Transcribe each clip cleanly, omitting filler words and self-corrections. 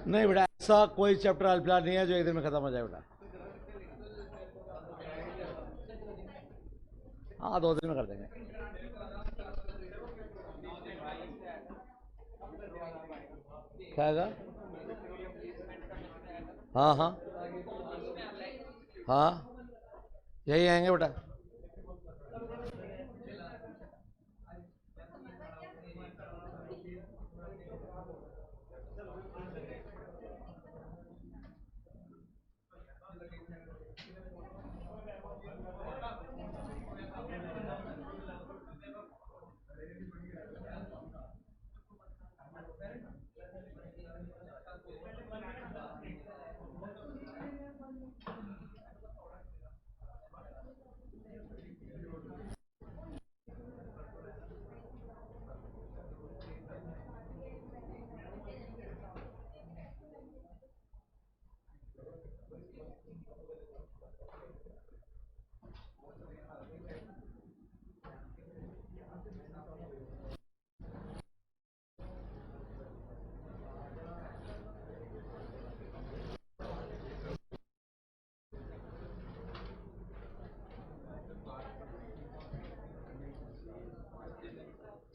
नहीं बेटा, ऐसा कोई चैप्टर फिलहाल नहीं है जो एक दिन में खत्म हो जाए बेटा। हाँ 2 दिन में कर देंगे। क्या आएगा? हाँ हाँ हाँ, यही आएंगे बेटा।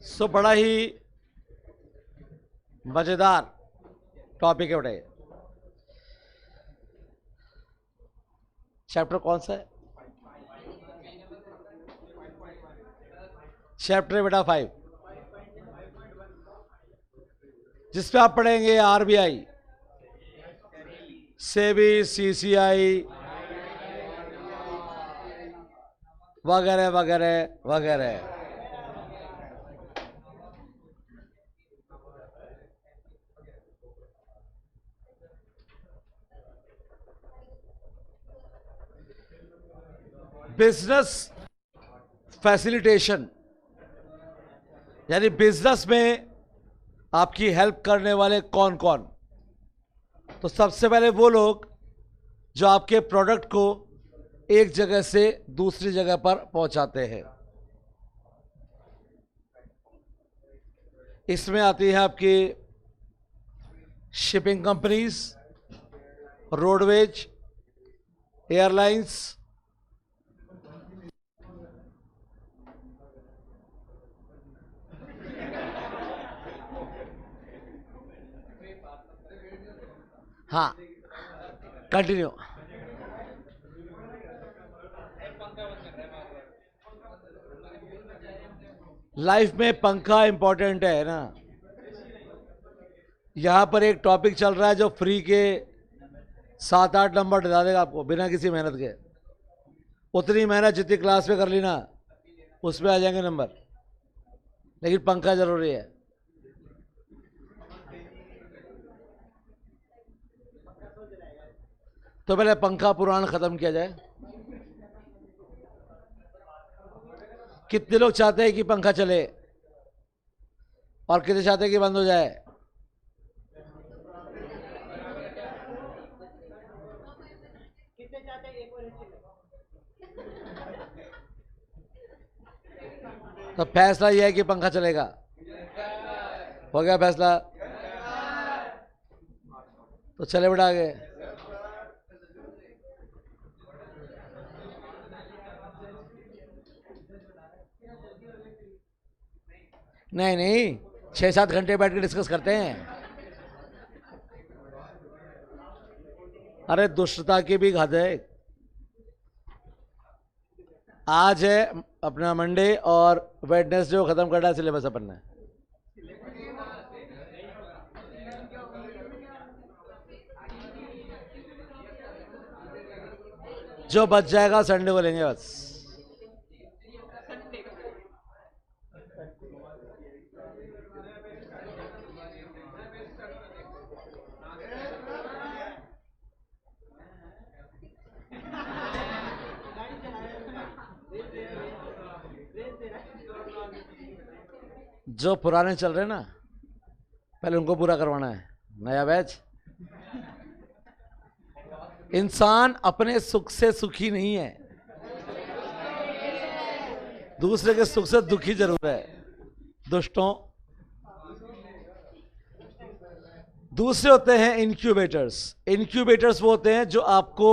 सो बड़ा ही मजेदार टॉपिक है बेटा ये। चैप्टर कौन सा है? चैप्टर बेटा 5, जिसपे आप पढ़ेंगे आरबीआई, सेबी, सीसीआई वगैरह वगैरह वगैरह। बिजनेस फैसिलिटेशन, यानी बिजनेस में आपकी हेल्प करने वाले कौन कौन? तो सबसे पहले वो लोग जो आपके प्रोडक्ट को एक जगह से दूसरी जगह पर पहुंचाते हैं। इसमें आती है आपकी शिपिंग कंपनीज, रोडवेज, एयरलाइंस, हाँ कंटिन्यू। लाइफ में पंखा इंपॉर्टेंट है ना। यहां पर एक टॉपिक चल रहा है जो फ्री के 7-8 नंबर दिला देगा आपको बिना किसी मेहनत के। उतनी मेहनत जितनी क्लास में कर ली ना, उसमें आ जाएंगे नंबर, लेकिन पंखा जरूरी है। तो पहले पंखा पुराण खत्म किया जाए। कितने लोग चाहते हैं कि पंखा चले और कितने चाहते हैं कि बंद हो जाए? तो फैसला यह है कि पंखा चलेगा। हो गया फैसला? तो चले बेटा आगे। नहीं नहीं, 6-7 घंटे बैठ के डिस्कस करते हैं। अरे दुष्टता की भी हद है। आज है अपना मंडे और वेडनेसडे को खत्म करना है सिलेबस अपन ने। जो बच जाएगा संडे को लेंगे बस। जो पुराने चल रहे हैं ना, पहले उनको पूरा करवाना है। नया बैच। इंसान अपने सुख से सुखी नहीं है, दूसरे के सुख से दुखी जरूर है। दुष्टों, दूसरे होते हैं इंक्यूबेटर्स। इंक्यूबेटर्स वो होते हैं जो आपको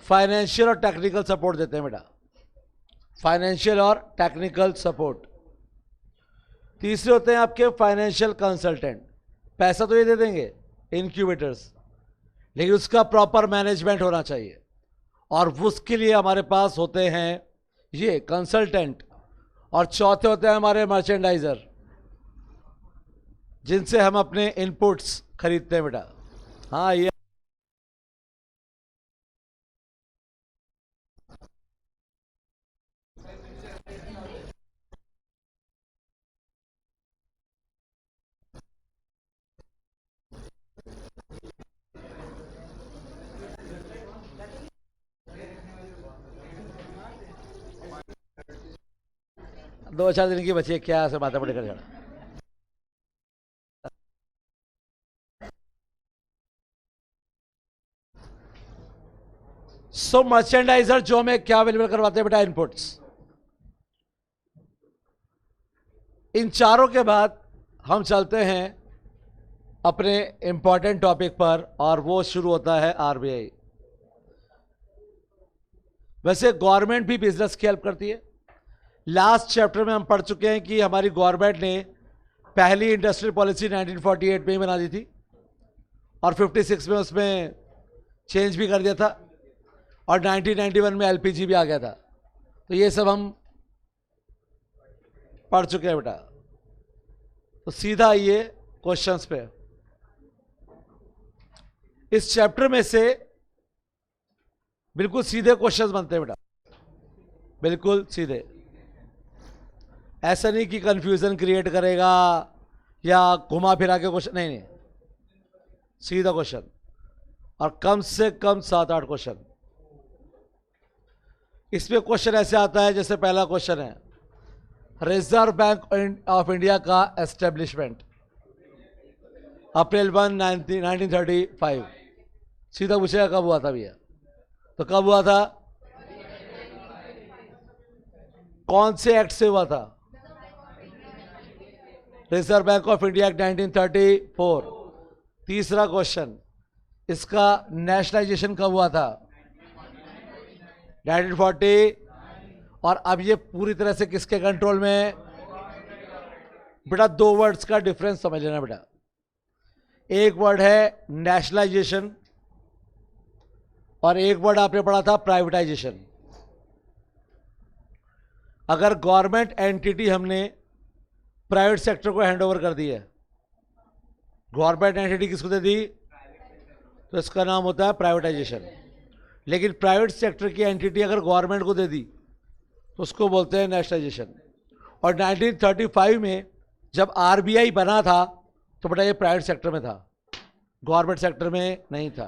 फाइनेंशियल और टेक्निकल सपोर्ट देते हैं बेटा, फाइनेंशियल और टेक्निकल सपोर्ट। तीसरे होते हैं आपके फाइनेंशियल कंसल्टेंट, पैसा तो ये दे देंगे इंक्यूबेटर्स, लेकिन उसका प्रॉपर मैनेजमेंट होना चाहिए, और उसके लिए हमारे पास होते हैं ये कंसल्टेंट। और चौथे होते हैं हमारे मर्चेंडाइजर, जिनसे हम अपने इनपुट्स खरीदते हैं बेटा। हाँ, ये दो चार दिन की बची है, क्या से माथा पड़ी कर जाना। सो मर्चेंडाइजर जो हमें क्या अवेलेबल करवाते हैं बेटा, इनपुट्स। इन चारों के बाद हम चलते हैं अपने इंपॉर्टेंट टॉपिक पर, और वो शुरू होता है आरबीआई। वैसे गवर्नमेंट भी बिजनेस की हेल्प करती है। लास्ट चैप्टर में हम पढ़ चुके हैं कि हमारी गवर्नमेंट ने पहली इंडस्ट्रियल पॉलिसी 1948 में ही बना दी थी, और 56 में उसमें चेंज भी कर दिया था, और 1991 में एलपीजी भी आ गया था। तो ये सब हम पढ़ चुके हैं बेटा। तो सीधा आइए क्वेश्चंस पे। इस चैप्टर में से बिल्कुल सीधे क्वेश्चंस बनते हैं बेटा, बिल्कुल सीधे। ऐसा नहीं कि कंफ्यूजन क्रिएट करेगा या घुमा फिरा के क्वेश्चन, नहीं, सीधा क्वेश्चन, और कम से कम 7-8 क्वेश्चन। इसमें क्वेश्चन ऐसे आता है, जैसे पहला क्वेश्चन है, रिजर्व बैंक ऑफ इंडिया का एस्टेब्लिशमेंट अप्रैल 1, 1935। सीधा पूछेगा कब हुआ था भैया, तो कब हुआ था, कौन से एक्ट से हुआ था, reserve bank of India act 1934। तीसरा क्वेश्चन, इसका नेशनलाइजेशन कब हुआ था, 1940। और अब ये पूरी तरह से किसके कंट्रोल में, बेटा दो वर्ड्स का डिफरेंस समझ लेना बेटा। एक वर्ड है नेशनलाइजेशन, और एक वर्ड आपने पढ़ा था प्राइवेटाइजेशन। अगर गवर्नमेंट एंटिटी हमने प्राइवेट सेक्टर को हैंडओवर कर दी है, गवर्नमेंट एंटिटी किसको दे दी, तो इसका नाम होता है प्राइवेटाइजेशन। लेकिन प्राइवेट सेक्टर की एंटिटी अगर गवर्नमेंट को दे दी तो उसको बोलते हैं नेशनलाइजेशन। और 1935 में जब आरबीआई बना था तो बेटा ये प्राइवेट सेक्टर में था, गवर्नमेंट सेक्टर में नहीं था,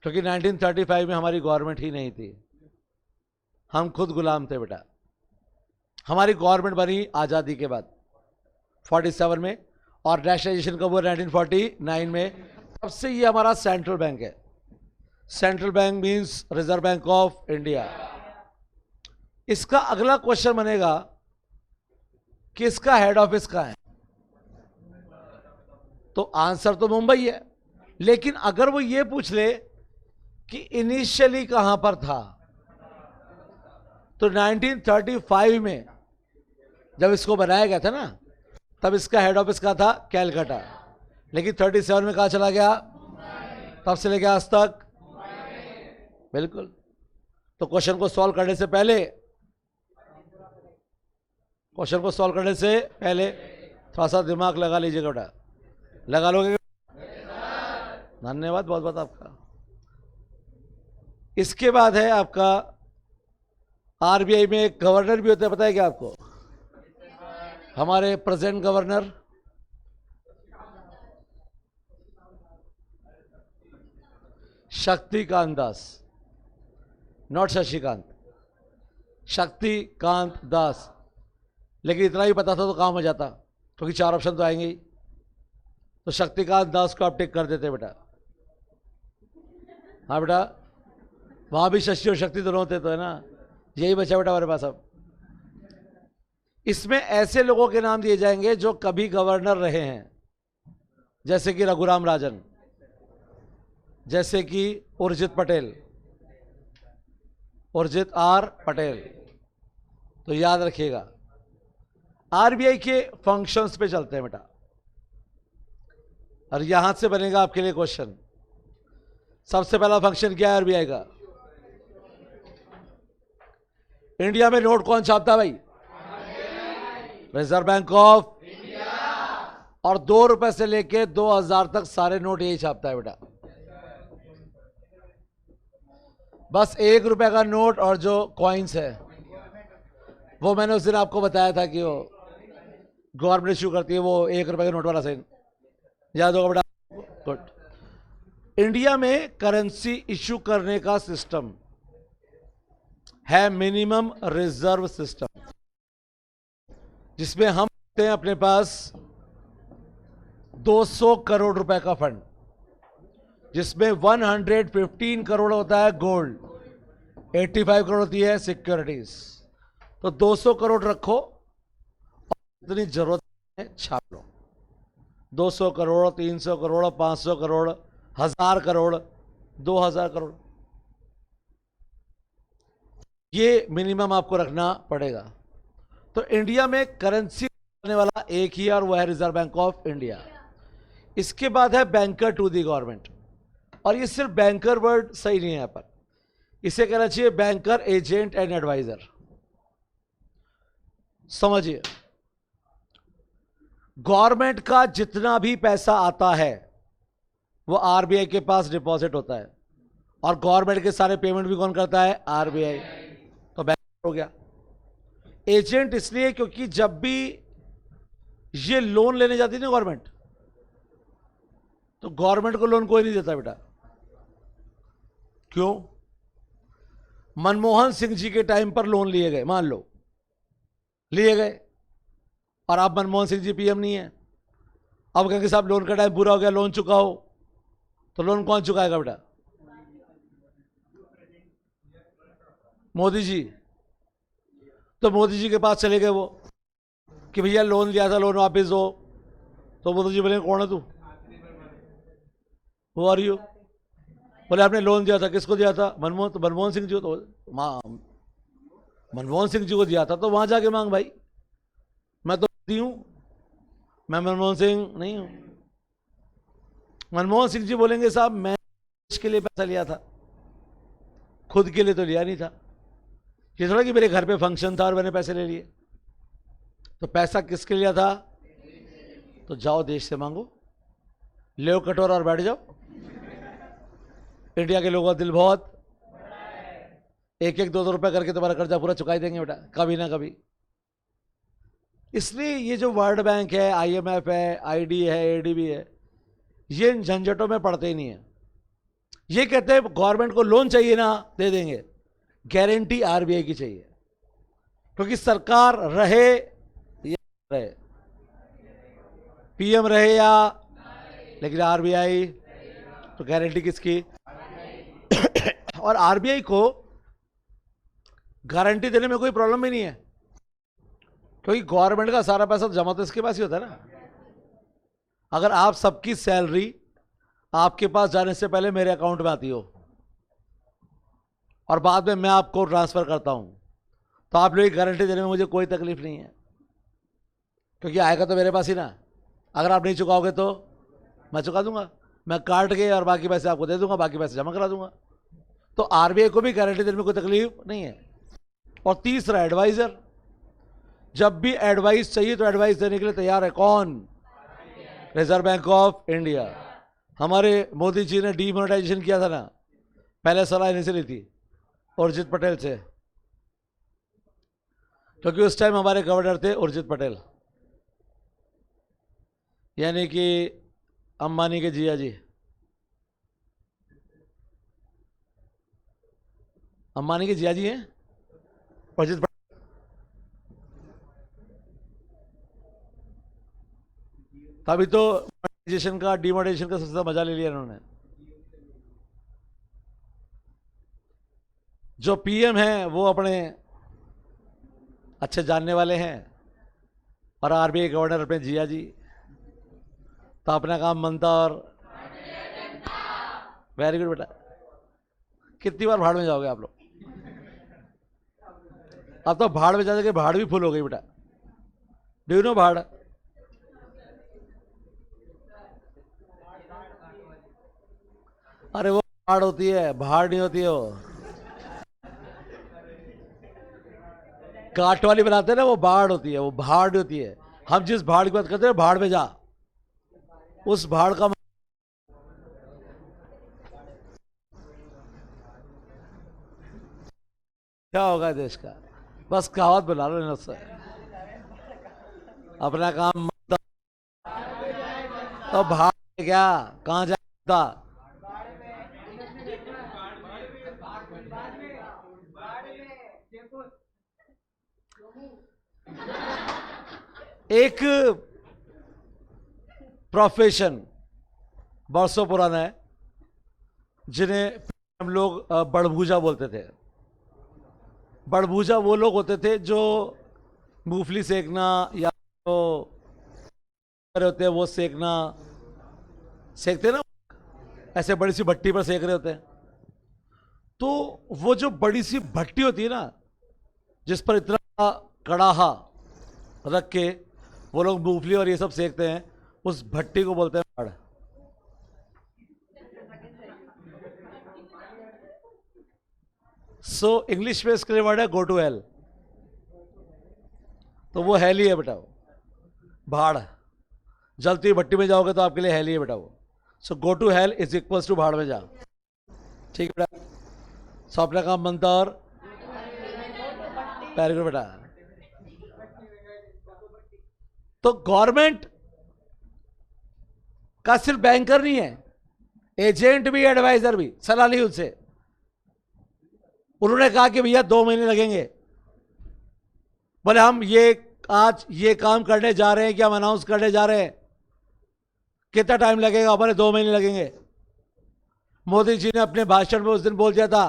क्योंकि 1935 में हमारी गवर्नमेंट ही नहीं थी, हम खुद गुलाम थे बेटा। हमारी गवर्नमेंट बनी आज़ादी के बाद 47 में, और नेशनलाइजेशन कब हुआ, 1949 में। तब से ये हमारा सेंट्रल बैंक है। Central bank means reserve bank of India. इसका अगला क्वेश्चन बनेगा कि इसका हेड ऑफिस कहां है, तो आंसर तो मुंबई है। लेकिन अगर वो ये पूछ ले कि इनिशियली कहां पर था, तो 1935 में जब इसको बनाया गया था ना, तब इसका हेड ऑफिस कहां था, कैलकाटा। लेकिन 37 में कहां चला गया, तब से लेकर आज तक, बिल्कुल। तो क्वेश्चन को सॉल्व करने से पहले थोड़ा सा दिमाग लगा लीजिएगा बेटा, लगा लोगे, धन्यवाद बहुत बहुत आपका। इसके बाद है आपका आरबीआई में एक गवर्नर भी होता है, पता है क्या आपको, हमारे present governor Shaktikanta Das, not Shashikant, Shaktikanta Das. लेकिन इतना ही पता था तो काम हो जाता, क्योंकि 4 ऑप्शन तो आएंगे ही। तो शक्तिकांत दास को आप टिक कर देते बेटा। हाँ बेटा, वहां भी शशि और शक्ति दोनों होते तो है ना, यही बचा बेटा हमारे पास। अब इसमें ऐसे लोगों के नाम दिए जाएंगे जो कभी गवर्नर रहे हैं, जैसे कि रघुराम राजन, जैसे कि उर्जित पटेल, उर्जित आर पटेल। तो याद रखिएगा, आरबीआई के फंक्शंस पे चलते हैं बेटा, और यहां से बनेगा आपके लिए क्वेश्चन। सबसे पहला फंक्शन क्या है आरबीआई का? इंडिया में नोट कौन छापता है भाई? Reserve bank of India. और 2 रुपए से लेके 2000 तक सारे नोट यही छापता है बेटा। बस 1 रुपए का नोट और जो कॉइन्स है वो मैंने उस दिन आपको बताया था कि वो गवर्नमेंट इश्यू करती है, वो 1 रुपए के नोट वाला साइन याद होगा बेटा। गुड। इंडिया में करेंसी इश्यू करने का सिस्टम है मिनिमम रिजर्व सिस्टम, जिसमें हम रखते हैं अपने पास 200 करोड़ रुपए का फंड, जिसमें 115 करोड़ होता है गोल्ड, 85 करोड़ होती है सिक्योरिटीज। तो 200 करोड़ रखो और जितनी जरूरत है छाप लो। 200 करोड़, 300 करोड़, 500 करोड़, 1000 करोड़, 2000 करोड़, ये मिनिमम आपको रखना पड़ेगा। तो इंडिया में करेंसी करने वाला एक ही है और वह है रिजर्व बैंक ऑफ इंडिया। इसके बाद है बैंकर टू दी गवर्नमेंट, और ये सिर्फ बैंकर वर्ड सही नहीं है यहां पर, इसे कहना चाहिए बैंकर, एजेंट एंड एडवाइजर। समझिए, गवर्नमेंट का जितना भी पैसा आता है वो आरबीआई के पास डिपॉजिट होता है, और गवर्नमेंट के सारे पेमेंट भी कौन करता है? आरबीआई। तो बैंकर हो गया। एजेंट इसलिए क्योंकि जब भी ये लोन लेने जाती है ना गवर्नमेंट, तो गवर्नमेंट को लोन कोई नहीं देता बेटा। क्यों? मनमोहन सिंह जी के टाइम पर लोन लिए गए, मान लो लिए गए, और अब मनमोहन सिंह जी पीएम नहीं है। अब कहेंगे साहब लोन का टाइम पूरा हो गया, लोन चुकाओ, तो लोन कौन चुकाएगा बेटा? मोदी जी। तो मोदी जी के पास चले गए वो कि भैया लोन लिया था, लोन वापस दो। तो मोदी जी बोले कौन है तू? वो आ रही हो? बोले आपने लोन दिया था, किसको दिया था? मनमोहन सिंह जी को। तो मनमोहन सिंह जी को दिया था, तो वहां जाके मांग भाई, मैं तो दी हूं, मैं मनमोहन सिंह नहीं हूं। मनमोहन सिंह जी बोलेंगे साहब मैं देश के लिए पैसा लिया था, खुद के लिए तो लिया नहीं था। ये थोड़ा कि मेरे घर पे फंक्शन था और मैंने पैसे ले लिए। तो पैसा किसके लिया था? तो जाओ देश से मांगो, ले कटोरा और बैठ जाओ। इंडिया के लोगों का दिल बहुत, 1-1, 2-2 रुपए करके तुम्हारा कर्जा पूरा चुका ही देंगे बेटा, कभी ना कभी। इसलिए ये जो वर्ल्ड बैंक है, आईएमएफ है, आईडी है, एडीबी है, ये इन झंझटों में पड़ते ही नहीं है। ये कहते हैं गवर्नमेंट को लोन चाहिए ना, दे देंगे, गारंटी आरबीआई की चाहिए, क्योंकि सरकार रहे या रहे, पीएम रहे या, लेकिन आरबीआई, तो गारंटी किसकी? और आरबीआई को गारंटी देने में कोई प्रॉब्लम भी नहीं है, क्योंकि गवर्नमेंट का सारा पैसा जमा तो इसके पास ही होता है ना। अगर आप सबकी सैलरी आपके पास जाने से पहले मेरे अकाउंट में आती हो और बाद में मैं आपको ट्रांसफर करता हूं, तो आप लोग गारंटी देने में मुझे कोई तकलीफ नहीं है, क्योंकि आएगा तो मेरे पास ही ना। अगर आप नहीं चुकाओगे तो मैं चुका दूंगा, मैं काट के और बाकी पैसे आपको दे दूंगा, बाकी पैसे जमा करा दूंगा। तो आरबीआई को भी गारंटी देने में कोई तकलीफ नहीं है। और तीसरा एडवाइजर, जब भी एडवाइस चाहिए तो एडवाइस देने के लिए तैयार है कौन? Reserve bank of India. हमारे मोदी जी ने डीमोनेटाइजेशन किया था ना, पहले सलाह इन्हीं से ली थी, उर्जित पटेल से, क्योंकि उस टाइम हमारे गवर्नर थे उर्जित पटेल, यानी कि अंबानी के जिया जी, अंबानी के जिया जी हैं उर्जित पटेल। तभी तो डीमोनेटाइजेशन का सबसे ज्यादा मजा ले लिया इन्होंने। जो पीएम हैं वो अपने अच्छे जानने वाले हैं, और आरबीआई गवर्नर अपने जिया जी। तो अपना काम बनता और वेरी गुड बेटा। कितनी बार भाड़ में जाओगे आप लोग? अब तो भाड़ में जाके भाड़ भी फुल हो गई बेटा। डू यू नो भाड़? अरे वो भाड़ होती है, भाड़ नहीं होती है वो। काट वाली बनाते हैं ना, वो भाड़ होती है, वो भाड़ नहीं होती है। हम जिस भाड़ की बात करते हैं, भाड़ में जा, उस भाड़ का क्या होगा देश का? बस कहावत बना लो ना सर। अपना काम मत, तो भाड़ में क्या, कहां जाता? एक प्रोफेशन बरसों पुराना है, जिन्हें हम लोग बड़भूजा बोलते थे। बड़भूजा वो लोग होते थे जो मूंगफली सेकना या तो होते हैं वो सेकना, सेकते ना, ऐसे बड़ी सी भट्टी पर सेक रहे होते हैं। तो वो जो बड़ी सी भट्टी होती है ना, जिस पर इतना कड़ाहा रख के वो लोग मूंगफली और ये सब सेकते हैं, उस भट्टी को बोलते हैं भाड़। सो इंग्लिश में इसके लिए वर्ड है गो टू हेल। तो वो हेल ही है बेटा, वो भाड़। जलती हुई भट्टी में जाओगे तो आपके लिए हेल ही है बेटा वो। So go to hell is equals to भाड़ में जा। ठीक है बेटा, सो अपना काम बनता और वेरी गुड बेटा। तो गवर्नमेंट का सिर्फ बैंकर नहीं है, एजेंट भी, एडवाइजर भी, सलाह ली उनसे। उन्होंने कहा कि भैया 2 महीने लगेंगे। बोले हम ये आज ये काम करने जा रहे हैं कि हम अनाउंस करने जा रहे हैं, कितना टाइम लगेगा? बोले 2 महीने लगेंगे। मोदी जी ने अपने भाषण में उस दिन बोल दिया था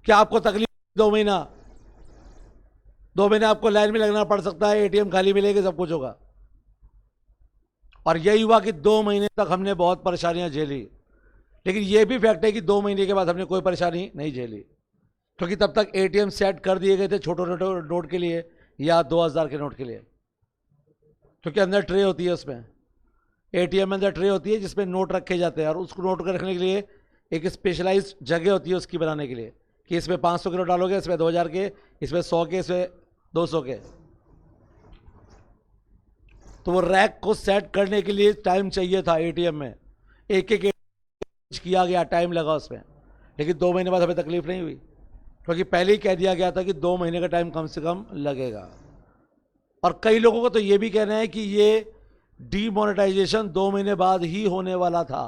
कि आपको तकलीफ 2 महीना, 2 महीने आपको लाइन में लगना पड़ सकता है, एटीएम खाली मिलेगी, सब कुछ होगा। और यही हुआ कि 2 महीने तक हमने बहुत परेशानियां झेली। लेकिन यह भी फैक्ट है कि 2 महीने के बाद हमने कोई परेशानी नहीं झेली, क्योंकि तब तक एटीएम सेट कर दिए गए थे छोटे छोटे नोट के लिए या 2000 के नोट के लिए। क्योंकि अंदर ट्रे होती है, उसमें एटीएम में अंदर ट्रे होती है जिसमें नोट रखे जाते हैं, और उसको नोट को रखने के लिए एक स्पेशलाइज्ड जगह होती है उसकी बनाने के लिए, कि इसमें 500 के नोट डालोगे, इसमें 2000 के, इसमें 100 के, इसमें 200 के। तो वो रैक को सेट करने के लिए टाइम चाहिए था एटीएम में, एक एक किया गया, टाइम लगा उसमें। लेकिन 2 महीने बाद हमें तकलीफ नहीं हुई, क्योंकि पहले ही कह दिया गया था कि 2 महीने का टाइम कम से कम लगेगा। और कई लोगों को तो ये भी कहना है कि ये डीमोनेटाइजेशन 2 महीने बाद ही होने वाला था,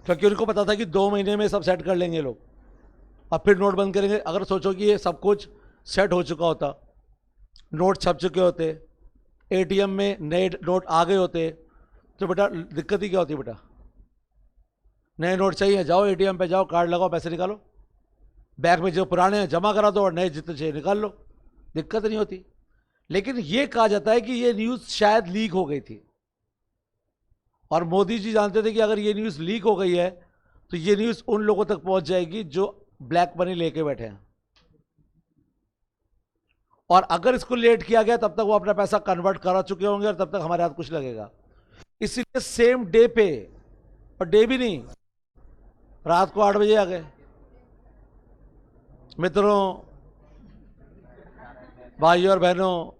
क्योंकि उनको पता था कि 2 महीने में सब सेट कर लेंगे लोग, और फिर नोट बंद करेंगे। अगर सोचो कि ये सब कुछ सेट हो चुका होता, नोट छप चुके होते, एटीएम में नए नोट आ गए होते, तो बेटा दिक्कत ही क्या होती बेटा? नए नोट चाहिए, जाओ एटीएम पे जाओ, कार्ड लगाओ, पैसे निकालो, बैंक में जो पुराने हैं जमा करा दो, और नए जितने चाहिए निकाल लो, दिक्कत नहीं होती। लेकिन ये कहा जाता है कि ये न्यूज़ शायद लीक हो गई थी, और मोदी जी जानते थे कि अगर ये न्यूज़ लीक हो गई है तो ये न्यूज़ उन लोगों तक पहुंच जाएगी जो ब्लैक मनी लेके बैठे हैं, और अगर इसको लेट किया गया तब तक वो अपना पैसा कन्वर्ट करा चुके होंगे, और तब तक हमारे हाथ कुछ लगेगा। इसीलिए सेम डे पे, और डे भी नहीं, रात को 8 बजे आ गए। मित्रों, भाइयों और बहनों,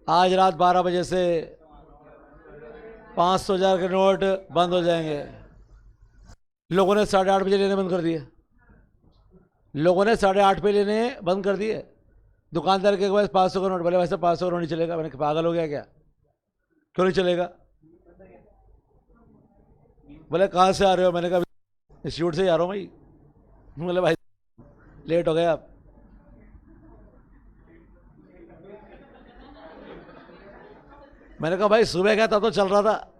आज रात 12 बजे से 500,000 के नोट बंद हो जाएंगे। लोगों ने 8:30 बजे लेने बंद कर दिए, लोगों ने 8:30 पे लेने बंद कर दिए। दुकानदार के पास 500 का नोट, बोले वैसे 500 का नोट नहीं चलेगा। मैंने कहा पागल हो गया क्या, क्यों नहीं चलेगा? बोले कहाँ से आ रहे हो? मैंने कहा इंस्टीट्यूट से ही आ रहा हूँ भाई। बोले भाई लेट हो गए आप। मैंने कहा भाई सुबह गया था तो चल रहा था,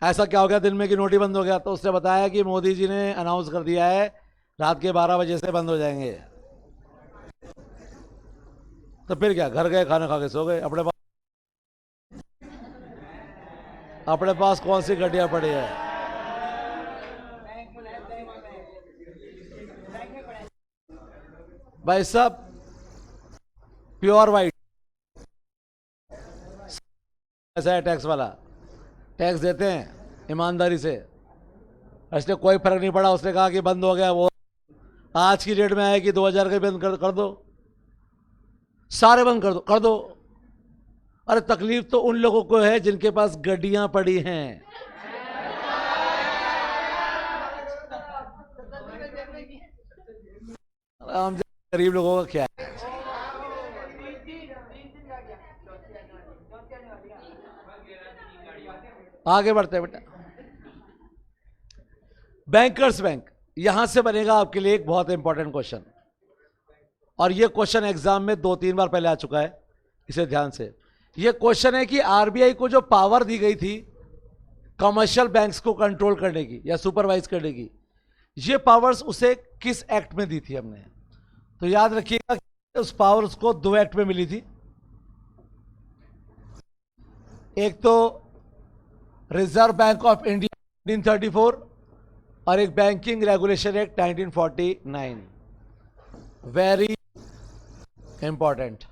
ऐसा क्या हो गया दिन में कि नोट ही बंद हो गया? तो उसने बताया कि मोदी जी ने अनाउंस कर दिया है रात के 12 बजे से बंद हो जाएंगे। तो फिर क्या, घर गए, खाना खा के सो गए अपने पास। अपने पास कौन सी गड्डियां पड़ी है? भाई साहब, प्योर वाइट ऐसा है, टैक्स वाला टैक्स देते हैं ईमानदारी से, इसलिए कोई फर्क नहीं पड़ा। उसने कहा कि बंद हो गया, वो आज की डेट में आया कि 2000 के बंद कर दो, सारे बंद कर दो। अरे तकलीफ तो उन लोगों को है जिनके पास गड्डियां पड़ी हैं। हम गरीब लोगों का क्या है? आगे बढ़ते हैं बेटा। बैंकर्स बैंक, यहां से बनेगा आपके लिए एक बहुत इंपॉर्टेंट क्वेश्चन, और यह क्वेश्चन एग्जाम में 2-3 बार पहले आ चुका है, इसे ध्यान से। यह क्वेश्चन है कि आरबीआई को जो पावर दी गई थी कमर्शियल बैंक्स को कंट्रोल करने की या सुपरवाइज करने की, ये पावर्स उसे किस एक्ट में दी थी हमने? तो याद रखिएगा कि उस पावर्स को 2 एक्ट में मिली थी। एक तो रिजर्व बैंक ऑफ इंडिया 1934 और एक banking regulation act 1949। Very important,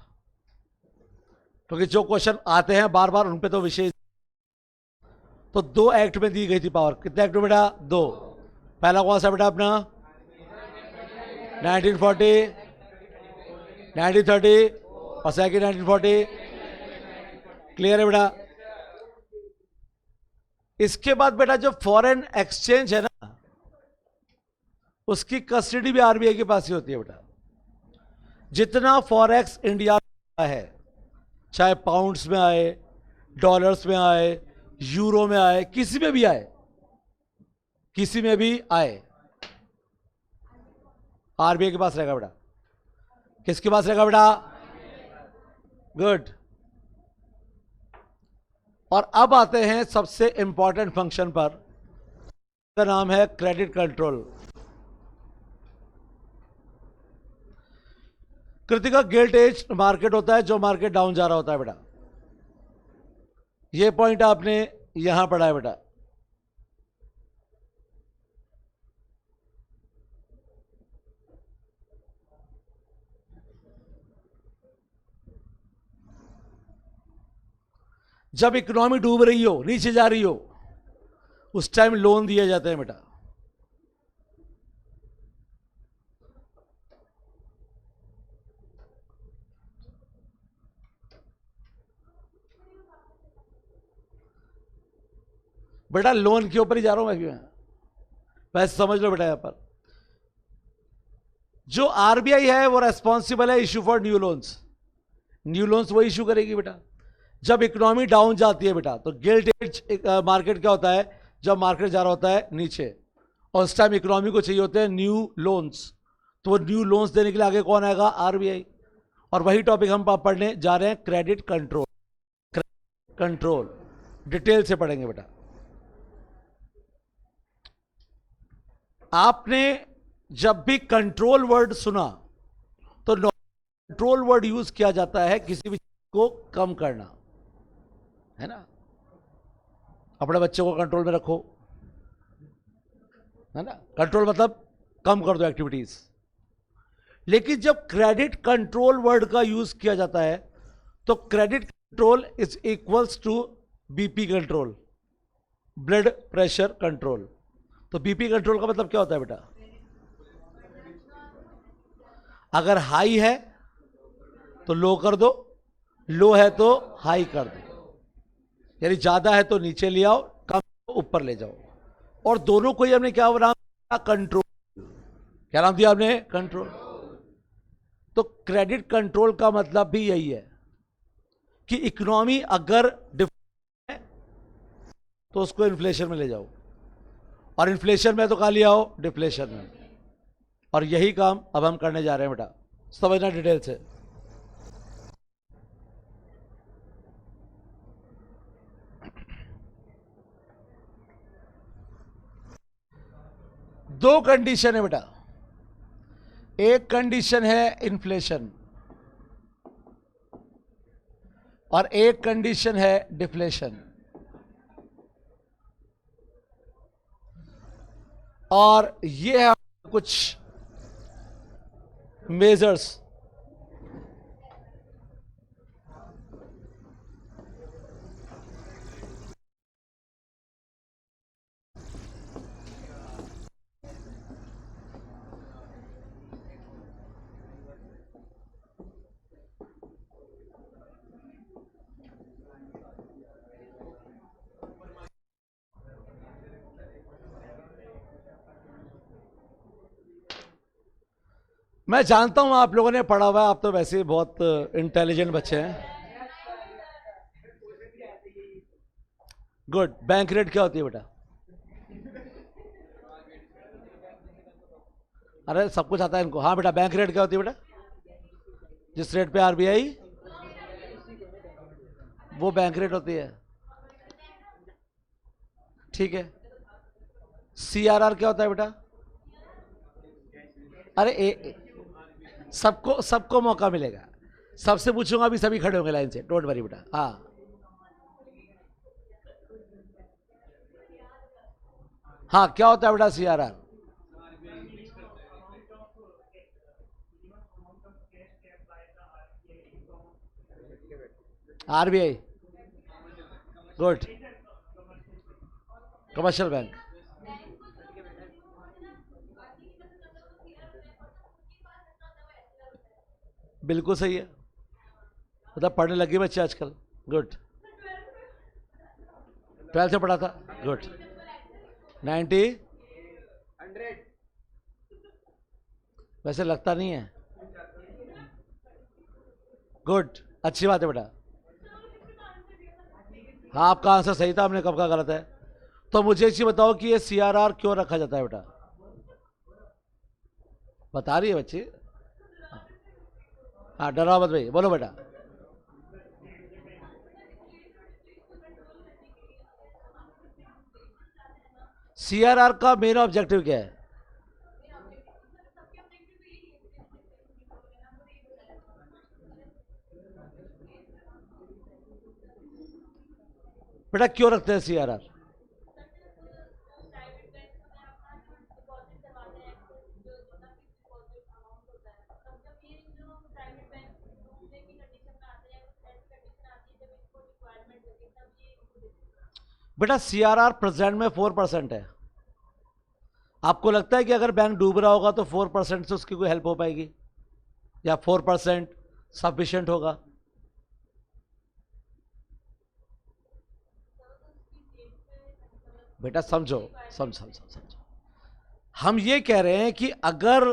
क्योंकि जो क्वेश्चन आते हैं बार बार उन पे तो विशेष। तो 2 एक्ट में दी गई थी पावर। कितने एक्ट में बेटा? 2। पहला कौन सा बेटा अपना? 1940, 1930 और सेकेंड 1940। क्लियर है बेटा? इसके बाद बेटा जो फॉरेन एक्सचेंज है ना, उसकी कस्टडी भी आरबीआई के पास ही होती है बेटा। जितना फॉरेक्स इंडिया में है, चाहे पाउंड्स में आए, डॉलर्स में आए, यूरो में आए, किसी में भी आए, किसी में भी आए, आरबीआई के पास रहेगा बेटा। किसके पास रहेगा बेटा? गुड। और अब आते हैं सबसे इंपॉर्टेंट फंक्शन पर, इसका नाम है क्रेडिट कंट्रोल। कृतिका गिल्ट एज मार्केट होता है जो मार्केट डाउन जा रहा होता है बेटा। ये पॉइंट आपने यहां पढ़ा है बेटा। जब इकोनॉमी डूब रही हो, नीचे जा रही हो, उस टाइम लोन दिए जाते हैं बेटा। बेटा लोन के ऊपर ही जा रहा हूं मैं, क्यों? वैसे समझ लो बेटा, यहां पर जो आरबीआई है वो रेस्पॉन्सिबल है issue for new loans. New loans वो इशू करेगी बेटा। जब इकोनॉमी डाउन जाती है बेटा, तो गिल्ट एज मार्केट क्या होता है? जब मार्केट जा रहा होता है नीचे, और उस टाइम इकोनॉमी को चाहिए होते हैं न्यू लोन्स, तो वो न्यू लोन्स देने के लिए आगे कौन आएगा? आरबीआई। और वही टॉपिक हम पढ़ने जा रहे हैं, क्रेडिट कंट्रोल। कंट्रोल डिटेल से पढ़ेंगे बेटा। आपने जब भी कंट्रोल वर्ड सुना तो कंट्रोल वर्ड यूज किया जाता है किसी भी चीज को कम करना, है ना? अपने बच्चे को कंट्रोल में रखो, है ना? कंट्रोल मतलब कम कर दो एक्टिविटीज। लेकिन जब क्रेडिट कंट्रोल वर्ड का यूज किया जाता है तो credit control is equals to BP control, blood pressure control. तो बीपी कंट्रोल का मतलब क्या होता है बेटा? अगर हाई है तो लो कर दो, लो है तो हाई कर दो, यानी ज्यादा है तो नीचे ले आओ, कम तो ऊपर ले जाओ। और दोनों को ही हमने क्या नाम दिया? कंट्रोल। क्या नाम दिया हमने? कंट्रोल। तो क्रेडिट कंट्रोल का मतलब भी यही है कि इकोनॉमी अगर डिफरेंट है तो उसको इन्फ्लेशन में ले जाओ, और इन्फ्लेशन में तो कहां ले आओ? डिफ्लेशन में। और यही काम अब हम करने जा रहे हैं बेटा, समझना डिटेल से। दो कंडीशन है बेटा। एक कंडीशन है इन्फ्लेशन और एक कंडीशन है डिफ्लेशन। और ये है कुछ मेजर्स। मैं जानता हूं आप लोगों ने पढ़ा हुआ है, आप तो वैसे ही बहुत इंटेलिजेंट बच्चे हैं। गुड। बैंक रेट क्या होती है बेटा? अरे सब कुछ आता है इनको। हाँ बेटा, बैंक रेट क्या होती है बेटा? जिस रेट पे आरबीआई, वो बैंक रेट होती है। ठीक है। सीआरआर क्या होता है बेटा? अरे सबको सबको मौका मिलेगा। सबसे पूछूंगा, अभी सभी खड़े होंगे लाइन से, डोंट वरी बेटा। हाँ हाँ, क्या होता है बेटा CRR? RBI. Good. Commercial bank. बिल्कुल सही है, मतलब पढ़ने लगे बच्चे आजकल। गुड। 12th से पढ़ा था। गुड। 90। वैसे लगता नहीं है। गुड, अच्छी बात है बेटा। हाँ, आपका आंसर सही था, हमने कब का गलत है। तो मुझे एक चीज बताओ कि ये सीआरआर क्यों रखा जाता है बेटा? बता रही है बच्ची। हाँ, डरा मत भाई, बोलो बेटा। सीआरआर का मेन ऑब्जेक्टिव क्या है? बेटा क्यों रखते हैं सीआरआर? बेटा सीआरआर प्रेजेंट में 4% है। आपको लगता है कि अगर बैंक डूब रहा होगा तो 4% से उसकी कोई हेल्प हो पाएगी, या 4% सफिशिएंट होगा? बेटा समझो, समझो। हम ये कह रहे हैं कि अगर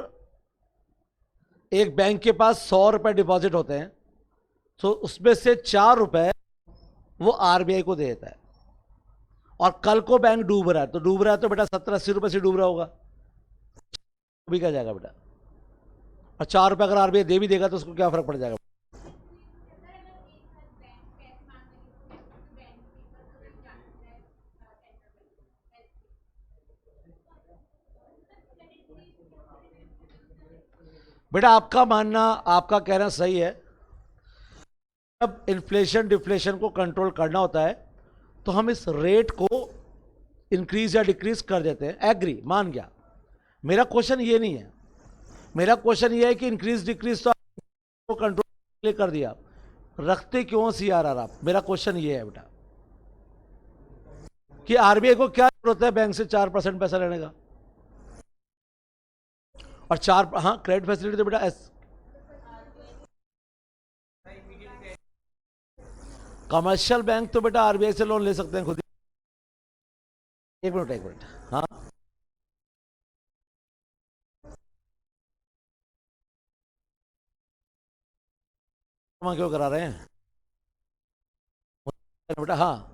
एक बैंक के पास 100 रुपए डिपॉजिट होते हैं तो उसमें से 4 रुपए वो आरबीआई को दे देता है, और कल को बैंक डूब रहा है तो बेटा 70-80 रुपए से डूब रहा होगा, भी क्या जाएगा बेटा? और 4 रुपए अगर आरबीआई दे भी देगा तो उसको क्या फर्क पड़ जाएगा? बेटा आपका मानना, आपका कहना सही है। जब इन्फ्लेशन डिफ्लेशन को कंट्रोल करना होता है तो हम इस रेट को इंक्रीज या डिक्रीज कर देते हैं। एग्री, मान गया। मेरा क्वेश्चन ये नहीं है, मेरा क्वेश्चन ये है कि इंक्रीज डिक्रीज तो कंट्रोल कर दिया, रखते क्यों सीआरआर आप? मेरा क्वेश्चन ये है बेटा कि आरबीआई को क्या जरूरत है बैंक से 4% पैसा लेने का? और 4, हाँ क्रेडिट फैसिलिटी तो बेटा कमर्शियल बैंक तो बेटा आरबीआई से लोन ले सकते हैं खुद ही। एक मिनट। हाँ, क्यों करा रहे हैं बेटा? हाँ,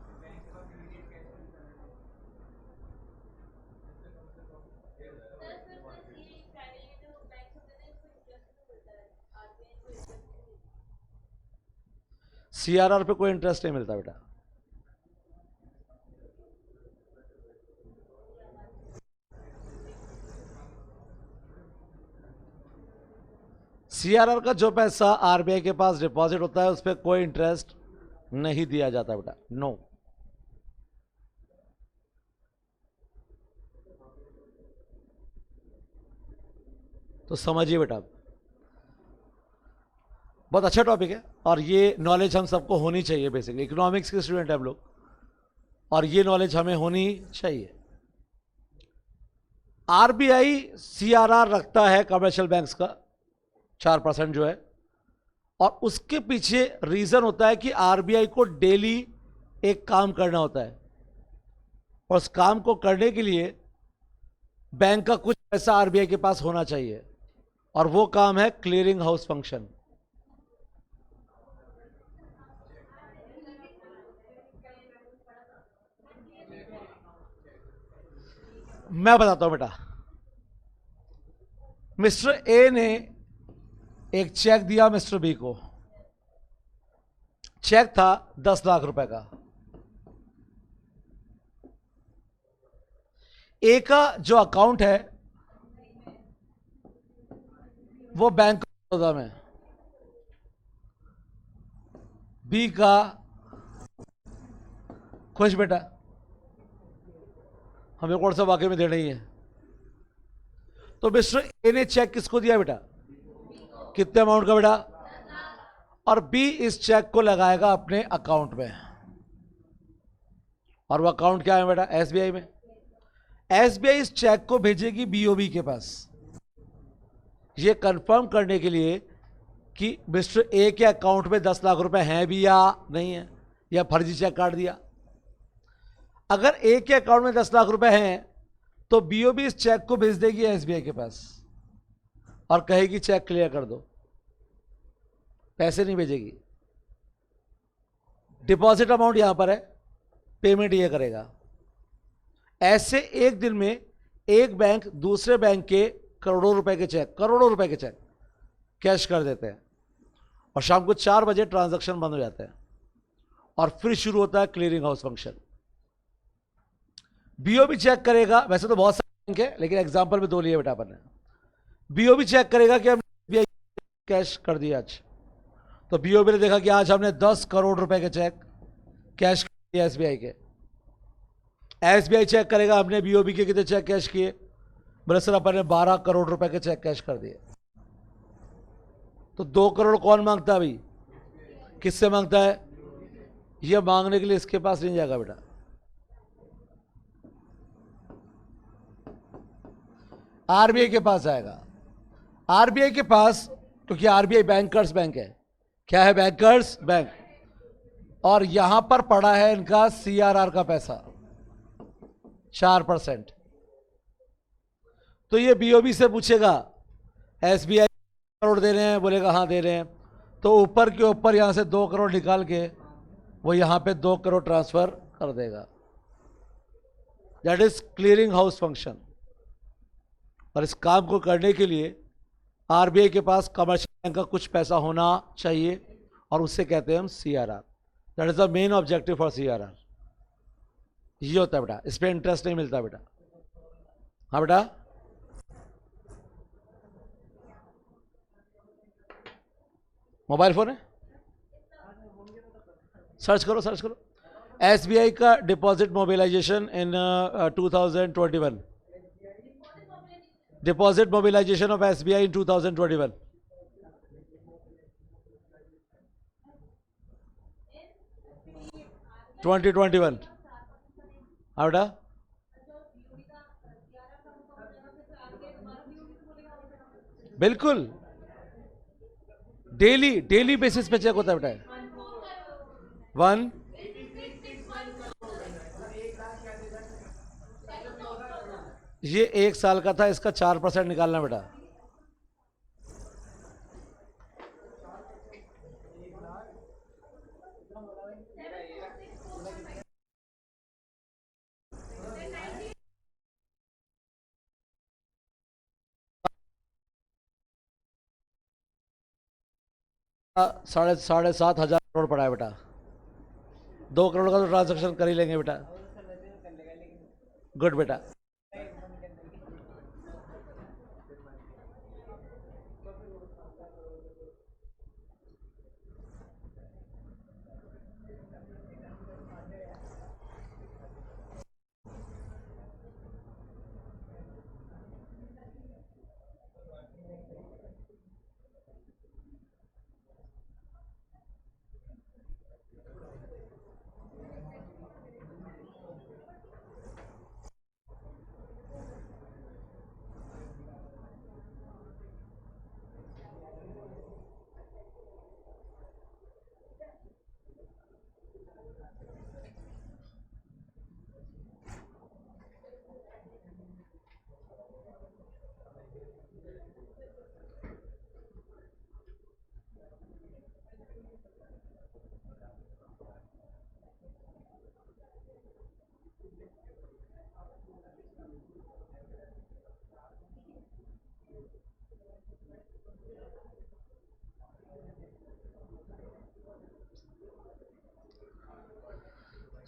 सीआरआर पे कोई इंटरेस्ट नहीं मिलता बेटा। सीआरआर का जो पैसा आरबीआई के पास डिपॉजिट होता है उस पर कोई इंटरेस्ट नहीं दिया जाता बेटा, नो। तो समझिए बेटा, बहुत अच्छा टॉपिक है और ये नॉलेज हम सबको होनी चाहिए। बेसिकली इकोनॉमिक्स के स्टूडेंट हैं हम लोग और ये नॉलेज हमें होनी चाहिए। आरबीआई सीआरआर रखता है कमर्शियल बैंक्स का 4% जो है, और उसके पीछे रीजन होता है कि आरबीआई को डेली एक काम करना होता है और उस काम को करने के लिए बैंक का कुछ पैसा आरबीआई के पास होना चाहिए और वो काम है क्लियरिंग हाउस फंक्शन। मैं बताता हूं बेटा, मिस्टर ए ने एक चेक दिया मिस्टर बी को। चेक था 10 लाख रुपए का। ए का जो अकाउंट है वो बैंक ऑफ बड़ौदा में, बी का खुश बेटा हमें कौन सा वाकई में देना ही है। तो मिस्टर ए ने चेक किसको दिया बेटा, कितने अमाउंट का बेटा, और बी इस चेक को लगाएगा अपने अकाउंट में। और वो अकाउंट क्या है बेटा, एसबीआई में। एसबीआई इस चेक को भेजेगी बीओबी के पास ये कंफर्म करने के लिए कि मिस्टर ए के अकाउंट में 10 लाख रुपए हैं भी या नहीं है, या फर्जी चेक काट दिया। अगर ए के अकाउंट में 10 लाख रुपए हैं तो बीओबी इस चेक को भेज देगी एसबीआई के पास और कहेगी चेक क्लियर कर दो, पैसे नहीं भेजेगी। डिपॉजिट अमाउंट यहां पर है, पेमेंट ये करेगा। ऐसे एक दिन में एक बैंक दूसरे बैंक के करोड़ों रुपए के चेक कैश कर देते हैं और शाम को 4 बजे ट्रांजैक्शन बंद हो जाते हैं और फिर शुरू होता है clearing house function. BOB check करेगा, वैसे तो बहुत सारे बैंक है लेकिन एग्जांपल में 2 लिए बेटा अपन ने। बीओबी चेक करेगा कि हमने कैश कर दिया आज, तो बीओबी ने देखा कि आज हमने 10 करोड़ रुपए के चेक कैश कर दिया एसबीआई के। एसबीआई चेक करेगा हमने बीओबी के कितने चेक कैश किए, बोले सर अपन ने 12 करोड़ रुपए के चेक कैश कर दिए। तो 2 करोड़ कौन मांगता है भाई, किससे मांगता है, ये मांगने के लिए इसके पास नहीं जाएगा बेटा, आरबीआई के पास आएगा। आरबीआई के पास, क्योंकि आरबीआई बैंकर्स बैंक है। क्या है, बैंकर्स बैंक। और यहां पर पड़ा है इनका सीआरआर का पैसा 4%। तो ये बीओबी से पूछेगा एसबीआई करोड़ दे रहे हैं, बोलेगा हाँ दे रहे हैं, तो ऊपर के ऊपर यहां से 2 करोड़ निकाल के वो यहां पे 2 करोड़ ट्रांसफर कर देगा। That is clearing house function. और इस काम को करने के लिए आरबीआई के पास कमर्शियल बैंक का कुछ पैसा होना चाहिए और उससे कहते हैं हम CRR. That is the main objective for CRR. ये होता है बेटा, इस पर इंटरेस्ट नहीं मिलता बेटा। हाँ बेटा, मोबाइल फोन है, सर्च करो एसबीआई का deposit mobilisation in 2021, deposit mobilisation of SBI in 2021। हाँ बेटा, बिल्कुल डेली बेसिस पे चेक होता है बेटा। 1 ये 1 साल का था, इसका 4% निकालना बेटा। साढ़े 7,500 करोड़ पड़ा है बेटा। 2 करोड़ का तो ट्रांजेक्शन कर ही लेंगे बेटा। गुड बेटा।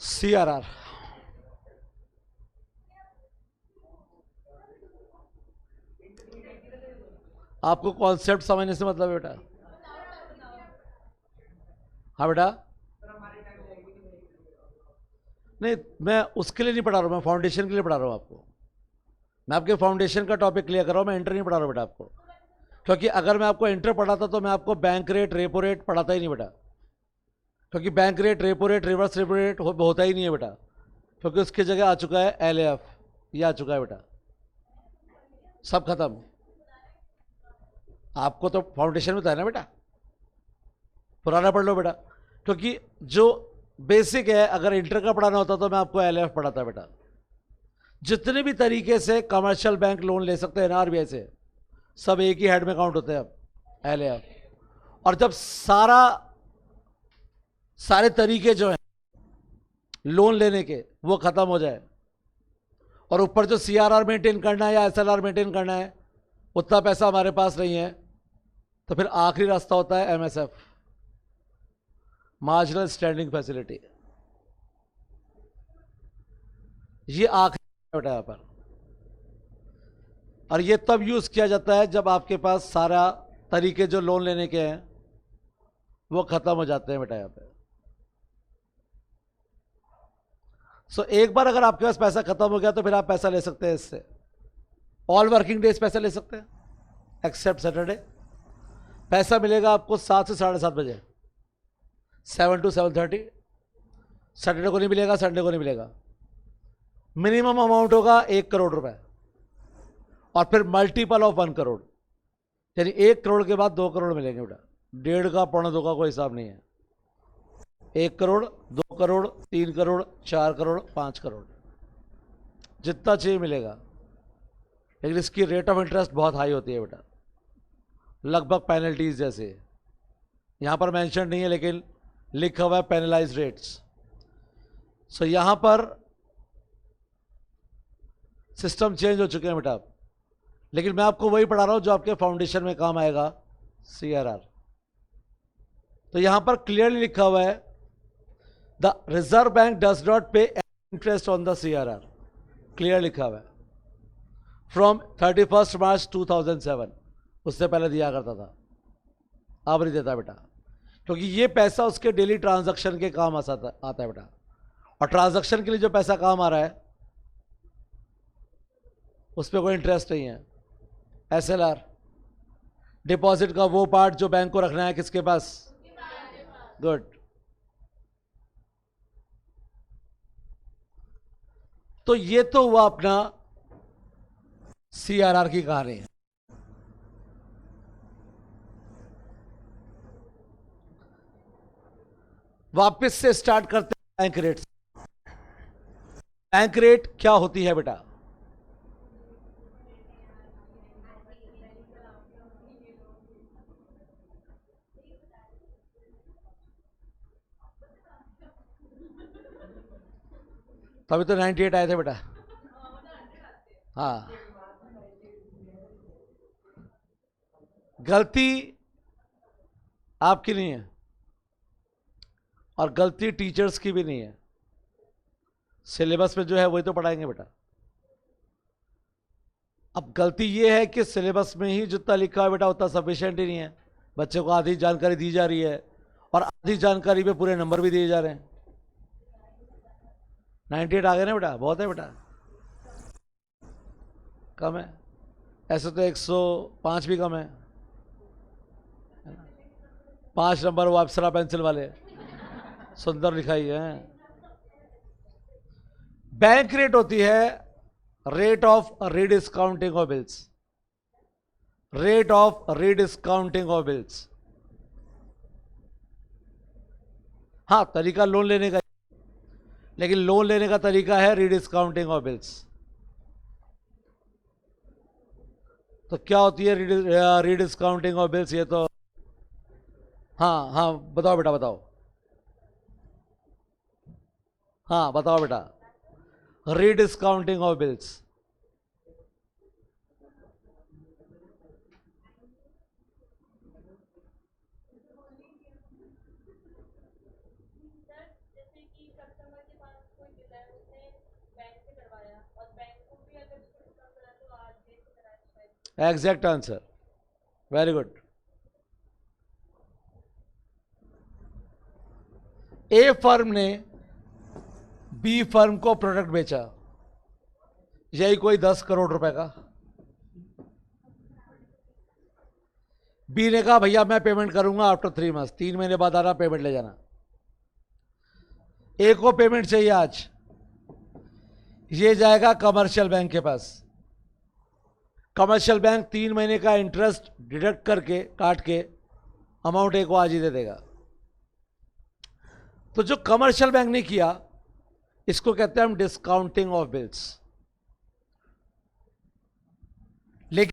CRR, आपको कॉन्सेप्ट समझने से मतलब है बेटा? हाँ बेटा, नहीं मैं उसके लिए नहीं पढ़ा रहा हूँ, मैं फाउंडेशन के लिए पढ़ा रहा हूँ आपको। मैं आपके फाउंडेशन का टॉपिक क्लियर कर रहा हूँ, मैं इंटर नहीं पढ़ा रहा हूँ बेटा आपको। क्योंकि अगर मैं आपको इंटर पढ़ाता तो मैं आपको बैंक रेट रेपो रेट पढ़ाता ही नहीं बेटा। क्योंकि bank rate repo rate reverse repo rate होता ही नहीं है बेटा। क्योंकि उसकी जगह आ चुका है LAF, ये आ चुका है बेटा, सब खत्म। आपको तो फाउंडेशन में था ना बेटा, पुराना पढ़ लो बेटा। क्योंकि जो बेसिक है, अगर इंटर का पढ़ाना होता तो मैं आपको LAF पढ़ाता बेटा। जितने भी तरीके से कमर्शियल बैंक लोन ले सकते हैं ना RBI से, सब एक ही हेड में काउंट होते हैं अब, LAF। और जब सारे तरीके जो हैं लोन लेने के वो खत्म हो जाए, और ऊपर जो CRR मेंटेन करना है या SLR मेंटेन करना है, उतना पैसा हमारे पास नहीं है, तो फिर आखिरी रास्ता होता है MSF, मार्जिनल स्टैंडिंग फैसिलिटी। ये आखिरी बेटा यहाँ पर। और ये तब यूज किया जाता है जब आपके पास सारा तरीके जो लोन लेने के हैं वो खत्म हो जाते हैं बेटा यहाँ पे। एक बार अगर आपके पास पैसा खत्म हो गया तो फिर आप पैसा ले सकते हैं इससे, ऑल वर्किंग डेज पैसा ले सकते हैं एक्सेप्ट सैटरडे। पैसा मिलेगा आपको 7 से 7:30 बजे, 7 to 7:30। सैटरडे को नहीं मिलेगा, संडे को नहीं मिलेगा। मिनिमम अमाउंट होगा 1 करोड़ रुपए, और फिर मल्टीपल ऑफ 1 करोड़, यानी 1 करोड़ के बाद 2 करोड़ मिलेंगे बेटा। 1.5 का 1.25 का कोई हिसाब नहीं है। 1 करोड़, 2 करोड़, 3 करोड़, 4 करोड़, 5 करोड़, जितना चाहिए मिलेगा। लेकिन इसकी रेट ऑफ इंटरेस्ट बहुत हाई होती है बेटा, लगभग पेनल्टीज जैसे। यहां पर मेंशन नहीं है लेकिन लिखा हुआ है पेनलाइज रेट्स। यहां पर सिस्टम चेंज हो चुके हैं बेटा, लेकिन मैं आपको वही पढ़ा रहा हूं जो आपके फाउंडेशन में काम आएगा, CRR। तो यहां पर क्लियरली लिखा हुआ है, the reserve bank does not pay interest on the CRR, clear लिखा हुआ है। फ्रॉम 31 मार्च 2007, उससे पहले दिया करता था, अब नहीं देता बेटा। क्योंकि ये पैसा उसके डेली ट्रांजैक्शन के काम आता है बेटा, और ट्रांजैक्शन के लिए जो पैसा काम आ रहा है उस पर कोई इंटरेस्ट नहीं है। SLR, डिपॉजिट का वो पार्ट जो बैंक को रखना है किसके पास, गुड। तो ये तो हुआ अपना CRR की कहानी है। वापस से स्टार्ट करते हैं बैंक रेट। बैंक रेट क्या होती है बेटा? तभी तो 98 आए थे बेटा। हाँ, गलती आपकी नहीं है और गलती टीचर्स की भी नहीं है। सिलेबस में जो है वही तो पढ़ाएंगे बेटा। अब गलती ये है कि सिलेबस में ही जितना लिखा है बेटा उतना सफिशिएंट ही नहीं है। बच्चे को आधी जानकारी दी जा रही है और आधी जानकारी पे पूरे नंबर भी दिए जा रहे हैं। 98 आ गए ना बेटा, बहुत है बेटा, कम है। ऐसे तो 105 भी कम है। 5 नंबर वो अप्सरा पेंसिल वाले सुंदर लिखाई है। बैंक रेट होती है rate of rediscounting of bills, rate of rediscounting of bills. हाँ, तरीका लोन लेने का, लेकिन लोन लेने का तरीका है रीडिस्काउंटिंग ऑफ बिल्स। तो क्या होती है रीडिस्काउंटिंग ऑफ बिल्स? ये तो हाँ हाँ बताओ बेटा, बताओ। हाँ बताओ बेटा, rediscounting of bills. Exact answer, very good. A firm ने बी फर्म को प्रोडक्ट बेचा, यही कोई 10 करोड़ रुपए का। बी ने कहा भैया मैं पेमेंट करूंगा आफ्टर 3 मंथ, 3 महीने बाद आ रहा पेमेंट ले जाना। ए को पेमेंट चाहिए आज, ये जाएगा कमर्शियल बैंक के पास। कमर्शियल बैंक 3 महीने का इंटरेस्ट डिडक्ट करके काट के अमाउंट ए को आज ही दे देगा। तो जो कमर्शियल बैंक ने किया इसको कहते हैं हम डिस्काउंटिंग ऑफ बिल्स। लेकिन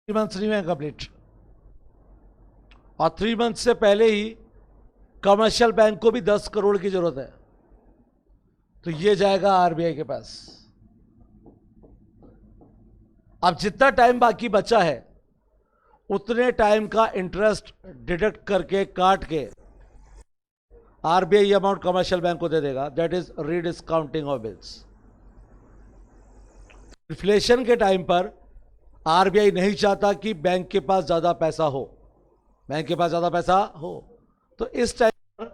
3 मंथ्स नहीं हुए कंप्लीट, और 3 मंथ से पहले ही कमर्शियल बैंक को भी 10 करोड़ की जरूरत है, तो ये जाएगा आरबीआई के पास। अब जितना टाइम बाकी बचा है उतने टाइम का इंटरेस्ट डिडक्ट करके काट के आरबीआई अमाउंट कमर्शियल बैंक को दे देगा। That is rediscounting of bills. Inflation के टाइम पर आरबीआई नहीं चाहता कि बैंक के पास ज्यादा पैसा हो, बैंक के पास ज्यादा पैसा हो, तो इस टाइम पर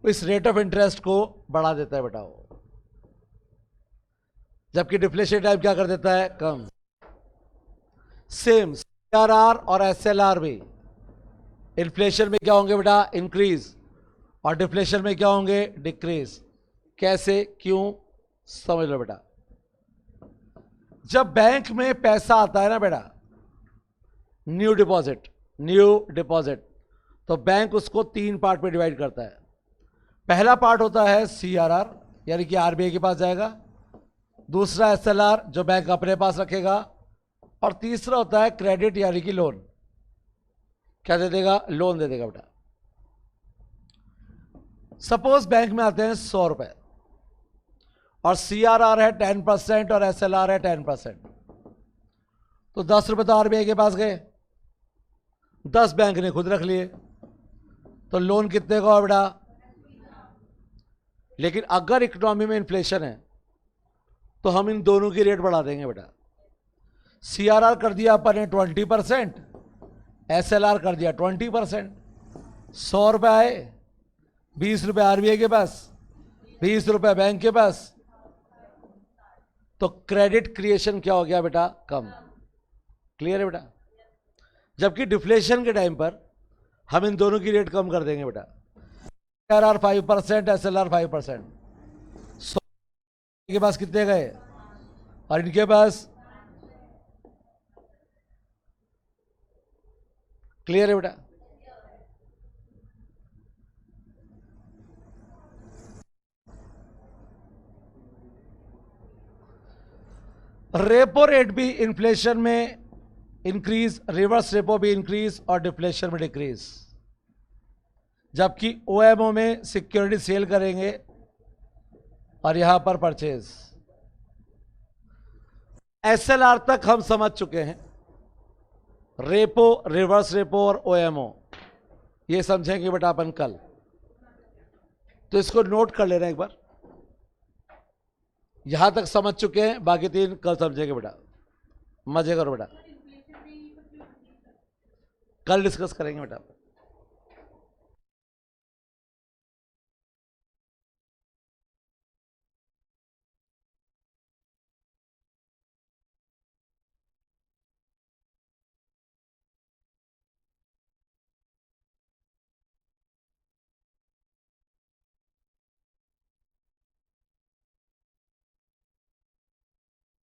इस रेट ऑफ इंटरेस्ट को बढ़ा देता है बेटा वो। जबकि डिफ्लेशन टाइम क्या कर देता है, कम। सेम सीआरआर और एसएलआर भी इन्फ्लेशन में क्या होंगे बेटा, इंक्रीज, और डिफ्लेशन में क्या होंगे, डिक्रीज। कैसे, क्यों, समझ लो बेटा। जब बैंक में पैसा आता है ना बेटा, न्यू डिपॉजिट, तो बैंक उसको 3 पार्ट में डिवाइड करता है। पहला पार्ट होता है सीआरआर, यानी कि आरबीआई के पास जाएगा। दूसरा एसएलआर, जो बैंक अपने पास रखेगा। और तीसरा होता है क्रेडिट, यानी कि लोन। क्या दे देगा, लोन दे देगा बेटा। सपोज बैंक में आते हैं 100 रुपए, और सीआरआर है 10% और एसएलआर है 10%, तो 10 रुपए तो आरबीआई के पास गए, 10 बैंक ने खुद रख लिए, तो लोन कितने का बेटा। लेकिन अगर इकोनॉमी में इन्फ्लेशन है तो हम इन दोनों की रेट बढ़ा देंगे बेटा। सीआरआर कर दिया अपन ने 20%, एसएलआर कर दिया 20%। 100 रुपए आए, 20 रुपए आरबीआई के पास, 20 रुपए बैंक के पास, तो क्रेडिट क्रिएशन क्या हो गया बेटा, कम। क्लियर है बेटा। जबकि डिफ्लेशन के टाइम पर हम इन दोनों की रेट कम कर देंगे बेटा। CRR 5%, SLR 5%। 100 के पास कितने गए, और इनके पास। क्लियर है बेटा। रेपो रेट भी इन्फ्लेशन में इंक्रीज, रिवर्स रेपो भी इंक्रीज, और डिफ्लेशन में डिक्रीज। जबकि ओएमओ में सिक्योरिटी सेल करेंगे और यहां पर परचेज। एसएलआर तक हम समझ चुके हैं, रेपो, रिवर्स रेपो और ओएमओ ये समझेंगे बेटा अपन कल, तो इसको नोट कर लेना एक बार। यहां तक समझ चुके हैं, बाकी 3 कल समझेंगे बेटा। मजे करो बेटा, कल डिस्कस करेंगे बेटा।